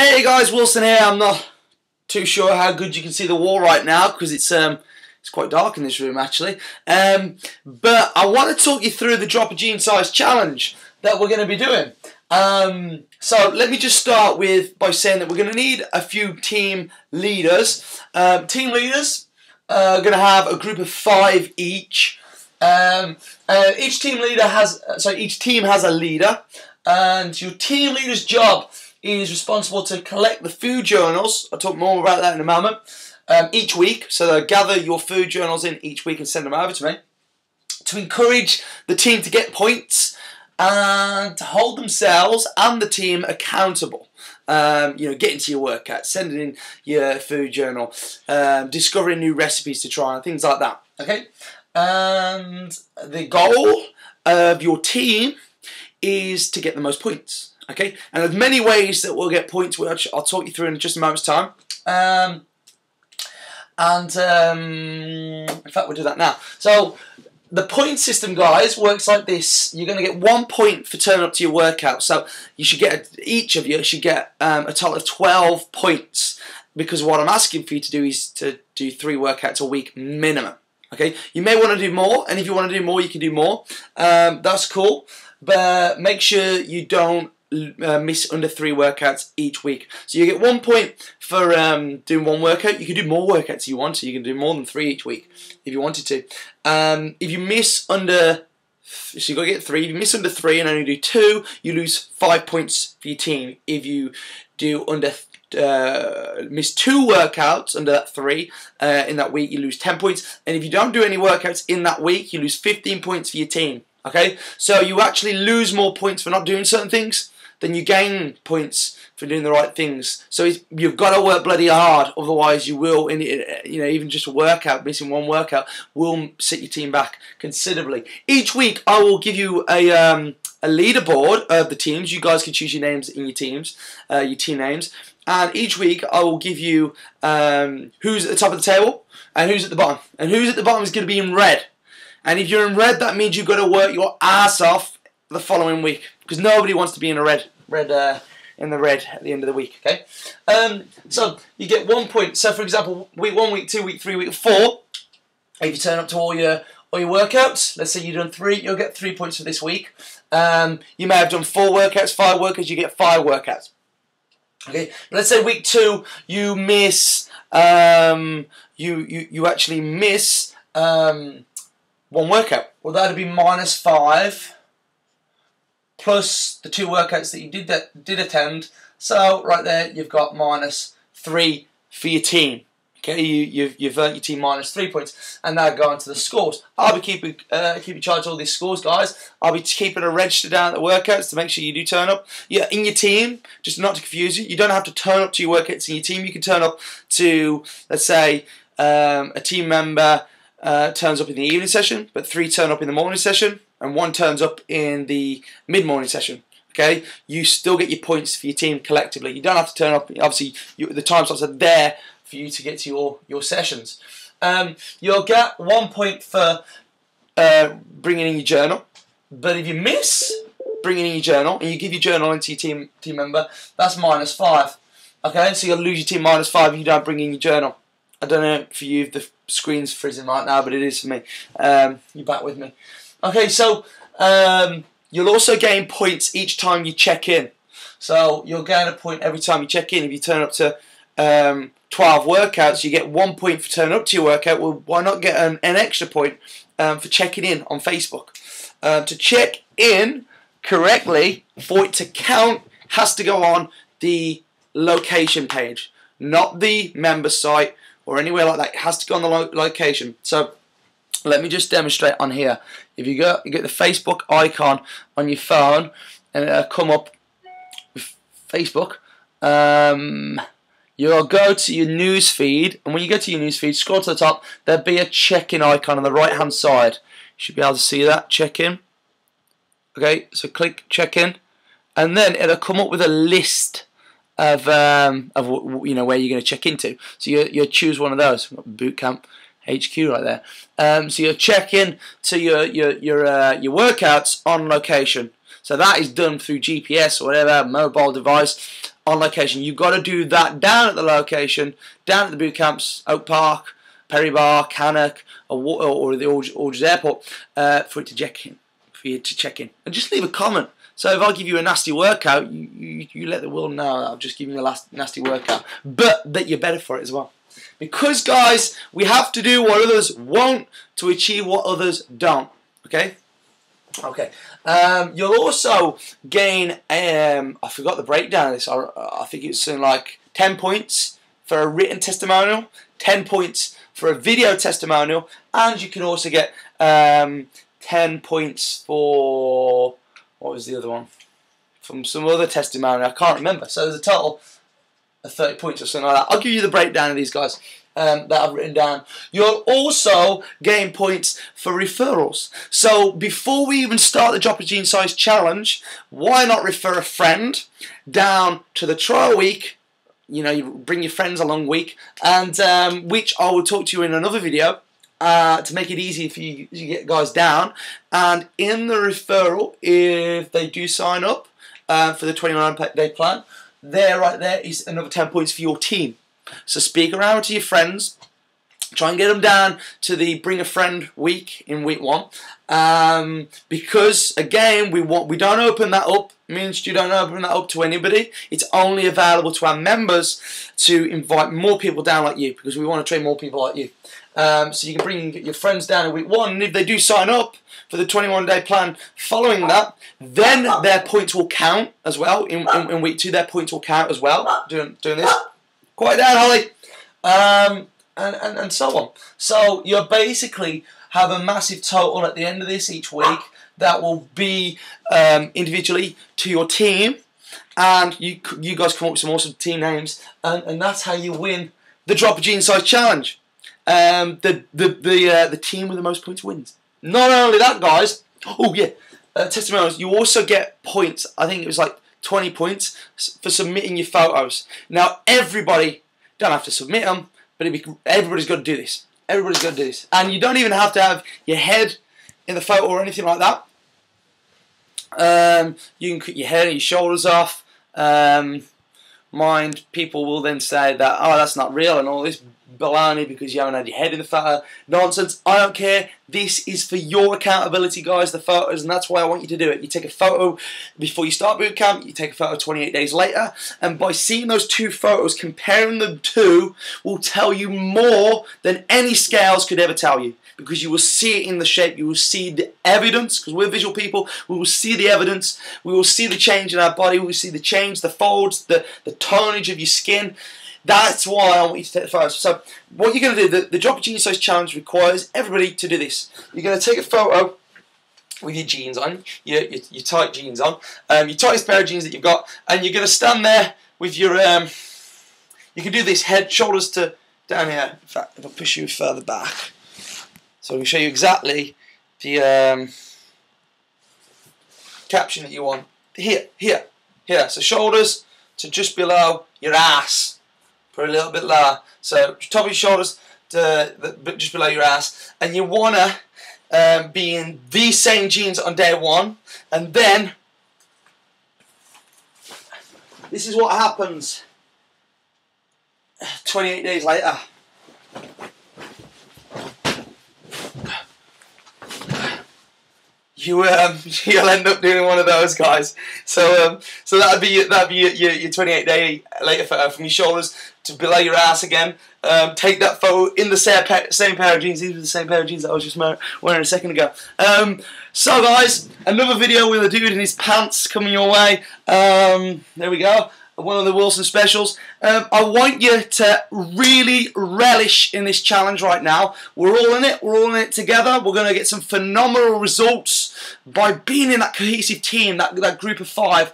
Hey guys, Wilson here. I'm not too sure how good you can see the wall right now because it's quite dark in this room actually. But I want to talk you through the Drop a Gene Size challenge that we're going to be doing. So let me just start by saying that we're going to need a few team leaders. Team leaders are going to have a group of 5 each. Each team has a leader, and your team leader's job is responsible to collect the food journals. I'll talk more about that in a moment. Each week, so they'll gather your food journals in each week and send them over to me to encourage the team to get points and to hold themselves and the team accountable. Getting to your workout, sending in your food journal, discovering new recipes to try and things like that. Okay, and the goal of your team is to get the most points. Okay, and there's many ways that we'll get points, which I'll talk you through in just a moment's time. In fact, we'll do that now. So the point system, guys, works like this. You're going to get 1 point for turning up to your workout. So you should get each of you should get a total of 12 points, because what I'm asking for you to do is to do 3 workouts a week minimum. Okay, you may want to do more, and if you want to do more, you can do more. That's cool, but make sure you don't miss under 3 workouts each week. So you get 1 point for doing 1 workout. You can do more workouts if you want to. You can do more than 3 each week if you wanted to. If you miss under, so you got to get 3. If you miss under 3 and only do 2, you lose 5 points for your team. If you do miss 2 workouts under that 3 in that week, you lose 10 points. And if you don't do any workouts in that week, you lose 15 points for your team. Okay, so you actually lose more points for not doing certain things than you gain points for doing the right things. So you've got to work bloody hard, otherwise you will, even just a workout, missing 1 workout, will set your team back considerably. Each week I will give you a leaderboard of the teams. You guys can choose your names in your teams, your team names, and each week I will give you who's at the top of the table and who's at the bottom. And who's at the bottom is going to be in red. And if you're in red, that means you've got to work your ass off the following week, because nobody wants to be in the red at the end of the week. Okay, so you get 1 point. So for example, week 1, week 2, week 3, week 4. If you turn up to all your workouts, let's say you've done 3, you'll get 3 points for this week. You may have done 4 workouts, 5 workouts, you get 5 workouts. Okay, but let's say week 2 you miss, you actually miss 1 workout. Well, that'd be -5. Plus the 2 workouts that you did attend, so right there you've got -3 for your team. Okay, you've earned your team -3 points, and now go on to the scores. I'll be keeping charge of all these scores, guys. I'll be keeping a register down at the workouts to make sure you do turn up. Yeah, in your team, just not to confuse you. You don't have to turn up to your workouts in your team. You can turn up to, let's say, a team member turns up in the evening session, but 3 turn up in the morning session, and 1 turns up in the mid-morning session. Okay, you still get your points for your team collectively. You don't have to turn up. Obviously, the time slots are there for you to get to your sessions. You'll get 1 point for bringing in your journal, but if you miss bringing in your journal and you give your journal into your team member, that's -5. Okay, so you'll lose your team -5 if you don't bring in your journal. I don't know for you if the screen's freezing right now, but it is for me. You're back with me. Okay, so you'll also gain points each time you check in. So you'll gain a point every time you check in. If you turn up to 12 workouts, you get 1 point for turning up to your workout. Well, why not get an extra point for checking in on Facebook? To check in correctly, for it to count, has to go on the location page, not the member site or anywhere like that. It has to go on the location. So let me just demonstrate on here. If you get the Facebook icon on your phone, and it'll come up with Facebook. You'll go to your news feed, and when you go to your news feed, scroll to the top. There'll be a check-in icon on the right-hand side. You should be able to see that check-in. Okay, so click check-in, and then it'll come up with a list of where you're going to check into. So you choose one of those. Bootcamp HQ right there. So you'll check in to your workouts on location. So that is done through GPS or whatever mobile device. on location. You've got to do that down at the location, down at the boot camps, Oak Park, Perry Bar, Cannock, or the Aldridge Airport, for you to check in, and just leave a comment. So if I give you a nasty workout, you let the world know that I've just given you a nasty workout, but that you're better for it as well. Because guys, we have to do what others won't to achieve what others don't. Okay. Okay. You'll also gain. I forgot the breakdown of this. I think it's something like 10 points for a written testimonial, 10 points for a video testimonial, and you can also get 10 points for, what was the other one? From some other testimonial, I can't remember. So there's a total of 30 points or something like that. I'll give you the breakdown of these guys that I've written down. You'll also gain points for referrals. So before we even start the Drop a Gene Size Challenge, why not refer a friend down to the trial week? You know, you bring your friends along week, and which I will talk to you in another video to make it easy for you to get guys down. And in the referral, if they do sign up for the 21-day plan, right there is another 10 points for your team. So speak around to your friends, try and get them down to the Bring a Friend week in week 1, because again we don't open that up. Means you don't open that up to anybody. It's only available to our members to invite more people down like you, because we want to train more people like you. So you can bring your friends down in week 1, and if they do sign up for the 21-day plan following that, then their points will count as well. In week 2, their points will count as well. Doing this. Quiet down, Holly. And so on. So you basically have a massive total at the end of this each week that will be individually to your team, and you guys come up with some awesome team names, and that's how you win the Drop a Gene Size Challenge. The team with the most points wins. Not only that, guys. Oh yeah, testimonials. You also get points. I think it was like 20 points for submitting your photos. Now everybody don't have to submit them, but everybody's got to do this. Everybody's got to do this, and you don't even have to have your head in the photo or anything like that. You can cut your head and your shoulders off. Mind people will then say that, oh, that's not real and all this baloney because you haven't had your head in the photo. Nonsense. I don't care. This is for your accountability, guys, the photos, and that's why I want you to do it. You take a photo before you start boot camp, you take a photo 28 days later, and by seeing those two photos, comparing the two will tell you more than any scales could ever tell you, because you will see it in the shape, you will see the evidence, because we're visual people, we will see the evidence, we will see the change in our body, we will see the change, the folds, the tonnage of your skin. That's why I want you to take the photos. So what you're going to do, the Drop a Gene Size Challenge requires everybody to do this. You're going to take a photo with your jeans on, your tight jeans on, your tightest pair of jeans that you've got, and you're going to stand there with your, you can do this head, shoulders to down here. In fact, if I push you further back. So I can show you exactly the caption that you want. Here. So shoulders to just below your ass. Put a little bit lower. So top of your shoulders to just below your ass. And you want to be in these same jeans on day 1. And then this is what happens 28 days later. You'll end up doing one of those, guys. So that'd be your 28-day later photo from your shoulders to below your ass again. Take that photo in the same pair of jeans. These were the same pair of jeans that I was just wearing a second ago. So guys, another video with a dude in his pants coming your way. There we go. One of the Wilson specials. I want you to really relish in this challenge right now. We're all in it. We're all in it together. We're going to get some phenomenal results by being in that cohesive team, that group of 5.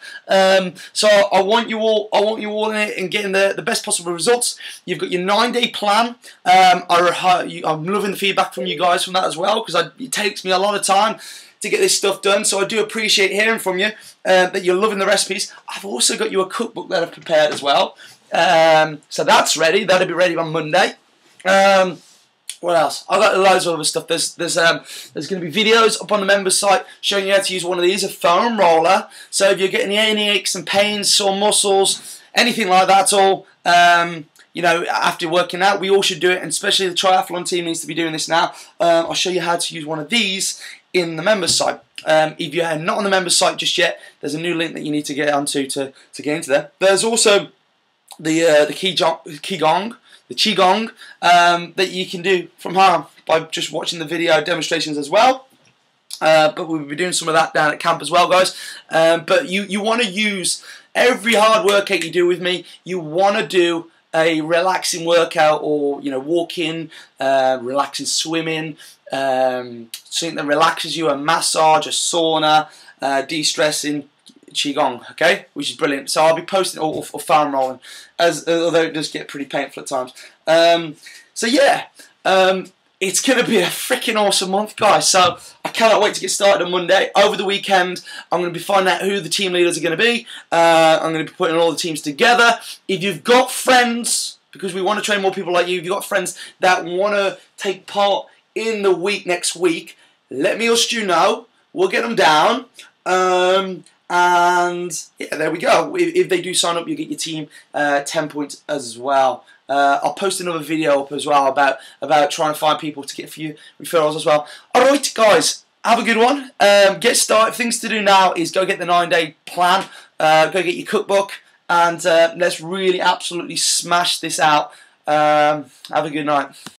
So I want you all in it and getting the best possible results. You've got your 9-day plan. I'm loving the feedback from you guys from that as well, because it takes me a lot of time to get this stuff done, so I do appreciate hearing from you that you're loving the recipes. I've also got you a cookbook that I've prepared as well, so that's ready. That'll be ready on Monday. What else? I've got loads of other stuff. There's going to be videos up on the members site showing you how to use one of these, a foam roller. So if you're getting any aches and pains, sore muscles, anything like that at all, you know, after working out, we all should do it, and especially the triathlon team needs to be doing this now. I'll show you how to use one of these in the members site. If you're not on the members site just yet, there's a new link that you need to get onto to get into there. There's also the Qigong that you can do from home by just watching the video demonstrations as well. But we'll be doing some of that down at camp as well, guys. But you want to use every hard workout you do with me. You want to do a relaxing workout, or you know, walking, relaxing swimming, something that relaxes you, a massage, a sauna, de-stressing, Qigong, okay, which is brilliant. So I'll be posting, or foam rolling, although it does get pretty painful at times. So yeah, it's going to be a freaking awesome month, guys. So I cannot wait to get started on Monday. Over the weekend, I'm going to be finding out who the team leaders are going to be. I'm going to be putting all the teams together. If you've got friends, because we want to train more people like you, if you've got friends that want to take part in the week next week, let me or Stu know. We'll get them down. And yeah, there we go. If they do sign up, you get your team 10 points as well. I'll post another video up as well about trying to find people to get a few referrals as well. Alright guys, have a good one. Get started. Things to do now is go get the 9-day plan, go get your cookbook, and let's really absolutely smash this out. Have a good night.